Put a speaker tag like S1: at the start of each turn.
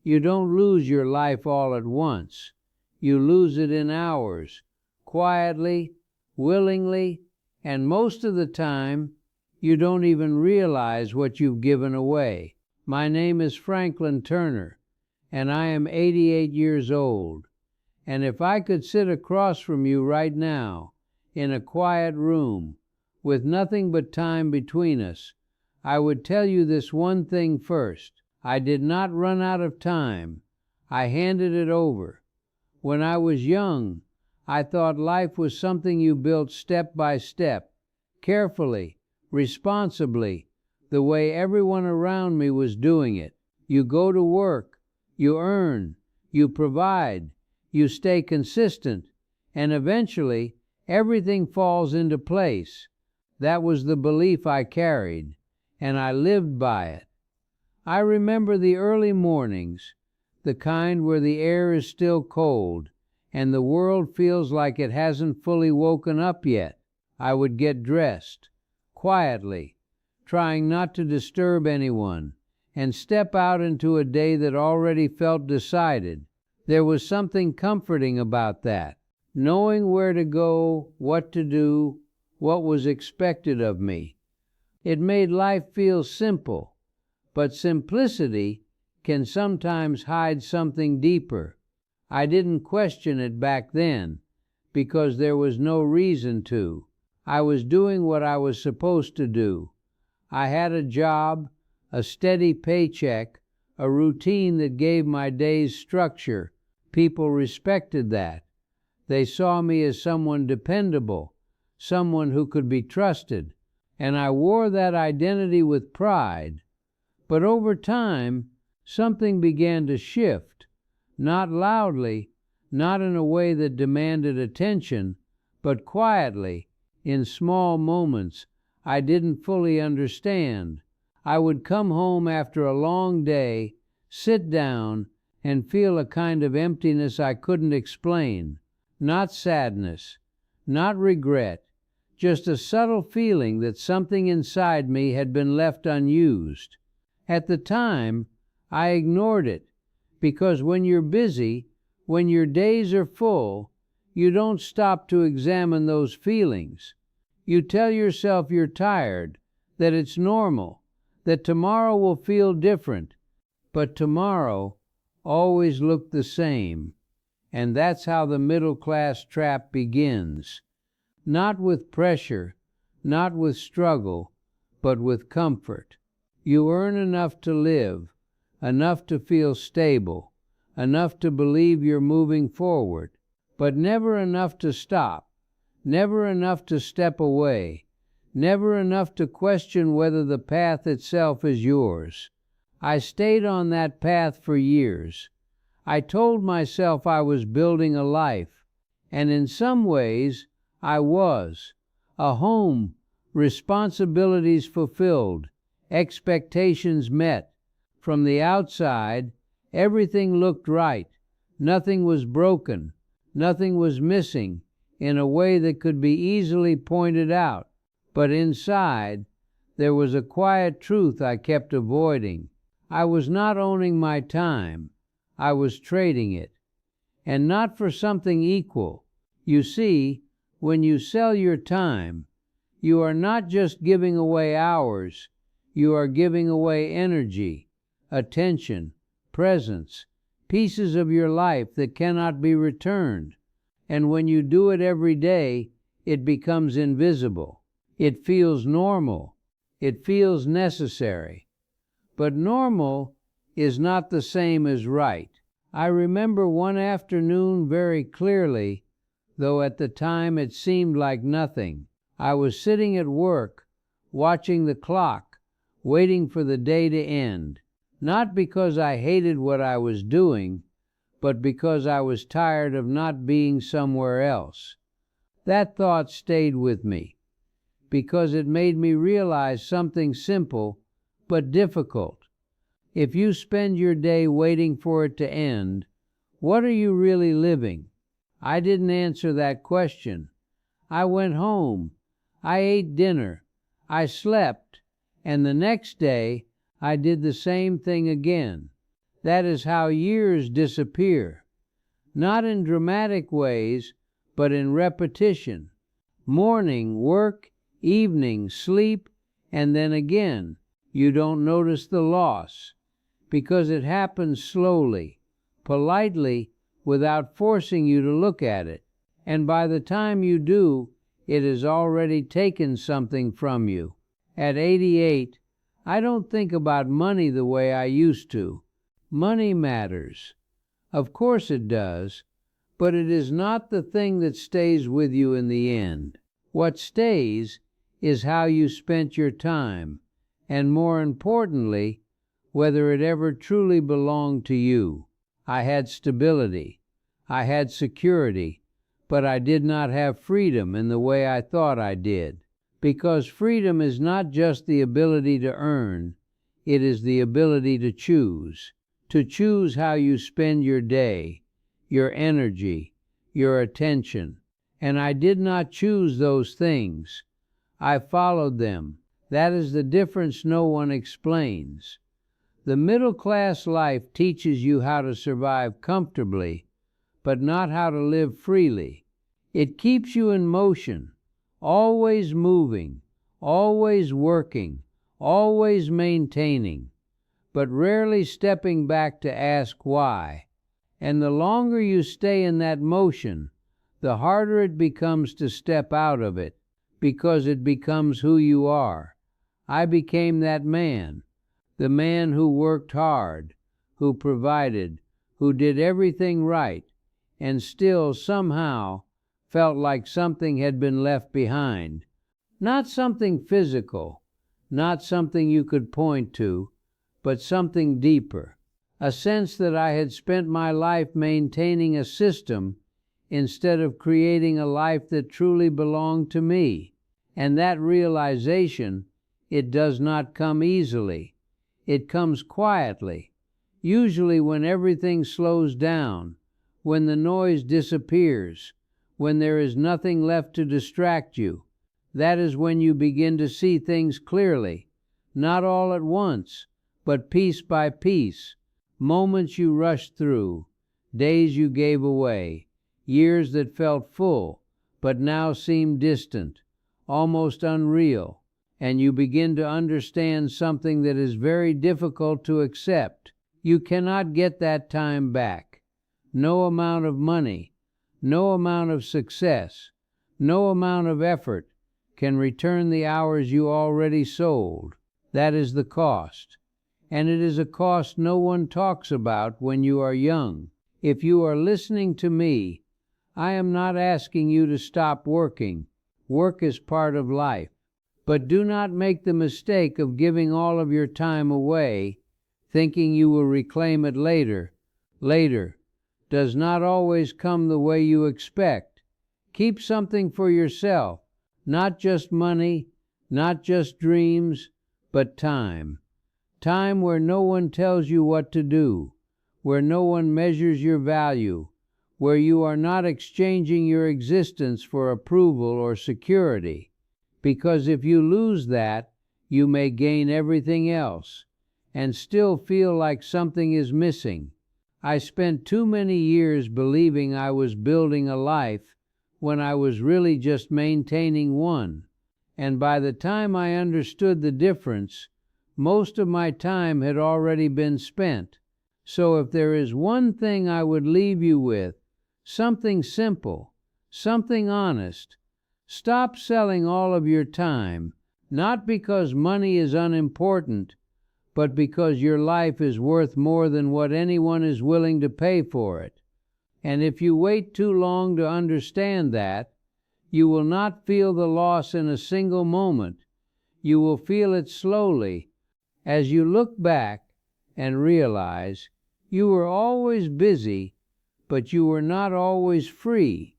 S1: You don't lose your life all at once. You lose it in hours, quietly, willingly, and most of the time, you don't even realize what you've given away. My name is Franklin Turner, and I am 88 years old. And if I could sit across from you right now, in a quiet room, with nothing but time between us, I would tell you this one thing first. I did not run out of time. I handed it over. When I was young, I thought life was something you built step by step, carefully, responsibly, the way everyone around me was doing it. You go to work, you earn, you provide, you stay consistent, and eventually everything falls into place. That was the belief I carried, and I lived by it. I remember the early mornings, the kind where the air is still cold and the world feels like it hasn't fully woken up yet. I would get dressed, quietly, trying not to disturb anyone, and step out into a day that already felt decided. There was something comforting about that, knowing where to go, what to do, what was expected of me. It made life feel simple, but simplicity can sometimes hide something deeper. I didn't question it back then, because there was no reason to. I was doing what I was supposed to do. I had a job, a steady paycheck, a routine that gave my days structure. People respected that. They saw me as someone dependable, someone who could be trusted, and I wore that identity with pride. But over time, something began to shift, not loudly, not in a way that demanded attention, but quietly, in small moments I didn't fully understand. I would come home after a long day, sit down, and feel a kind of emptiness I couldn't explain. Not sadness, not regret, just a subtle feeling that something inside me had been left unused. At the time, I ignored it, because when you're busy, when your days are full, you don't stop to examine those feelings. You tell yourself you're tired, that it's normal, that tomorrow will feel different, but tomorrow always looked the same. And that's how the middle-class trap begins. Not with pressure, not with struggle, but with comfort. You earn enough to live, enough to feel stable, enough to believe you're moving forward, but never enough to stop, never enough to step away, never enough to question whether the path itself is yours. I stayed on that path for years. I told myself I was building a life, and in some ways I was. A home, responsibilities fulfilled, expectations met. From the outside, everything looked right. Nothing was broken. Nothing was missing in a way that could be easily pointed out. But inside, there was a quiet truth I kept avoiding. I was not owning my time. I was trading it. And not for something equal. You see, when you sell your time, you are not just giving away hours. You are giving away energy, attention, presence, pieces of your life that cannot be returned. And when you do it every day, it becomes invisible. It feels normal. It feels necessary. But normal is not the same as right. I remember one afternoon very clearly, though at the time it seemed like nothing. I was sitting at work, watching the clock, waiting for the day to end, not because I hated what I was doing, but because I was tired of not being somewhere else. That thought stayed with me, because it made me realize something simple but difficult. If you spend your day waiting for it to end, what are you really living? I didn't answer that question. I went home. I ate dinner. I slept. And the next day, I did the same thing again. That is how years disappear. Not in dramatic ways, but in repetition. Morning, work, evening, sleep, and then again. You don't notice the loss, because it happens slowly, politely, without forcing you to look at it. And by the time you do, it has already taken something from you. At 88, I don't think about money the way I used to. Money matters. Of course it does, but it is not the thing that stays with you in the end. What stays is how you spent your time, and more importantly, whether it ever truly belonged to you. I had stability. I had security, but I did not have freedom in the way I thought I did. Because freedom is not just the ability to earn, it is the ability to choose. To choose how you spend your day, your energy, your attention. And I did not choose those things. I followed them. That is the difference no one explains. The middle-class life teaches you how to survive comfortably, but not how to live freely. It keeps you in motion, always moving, always working, always maintaining, but rarely stepping back to ask why. And the longer you stay in that motion, the harder it becomes to step out of it, because it becomes who you are. I became that man, the man who worked hard, who provided, who did everything right, and still somehow felt like something had been left behind. Not something physical, not something you could point to, but something deeper. A sense that I had spent my life maintaining a system instead of creating a life that truly belonged to me. And that realization, it does not come easily. It comes quietly, usually when everything slows down, when the noise disappears, when there is nothing left to distract you. That is when you begin to see things clearly, not all at once, but piece by piece. Moments you rushed through, days you gave away, years that felt full, but now seem distant, almost unreal, and you begin to understand something that is very difficult to accept. You cannot get that time back. No amount of money, no amount of success, no amount of effort can return the hours you already sold. That is the cost. And it is a cost no one talks about when you are young. If you are listening to me, I am not asking you to stop working. Work is part of life. But do not make the mistake of giving all of your time away, thinking you will reclaim it later. Later does not always come the way you expect. Keep something for yourself, not just money, not just dreams, but time. Time where no one tells you what to do, where no one measures your value, where you are not exchanging your existence for approval or security. Because if you lose that, you may gain everything else, and still feel like something is missing. I spent too many years believing I was building a life when I was really just maintaining one, and by the time I understood the difference, most of my time had already been spent. So if there is one thing I would leave you with, something simple, something honest, stop selling all of your time, not because money is unimportant, but because your life is worth more than what anyone is willing to pay for it. And if you wait too long to understand that, you will not feel the loss in a single moment. You will feel it slowly, as you look back and realize you were always busy, but you were not always free.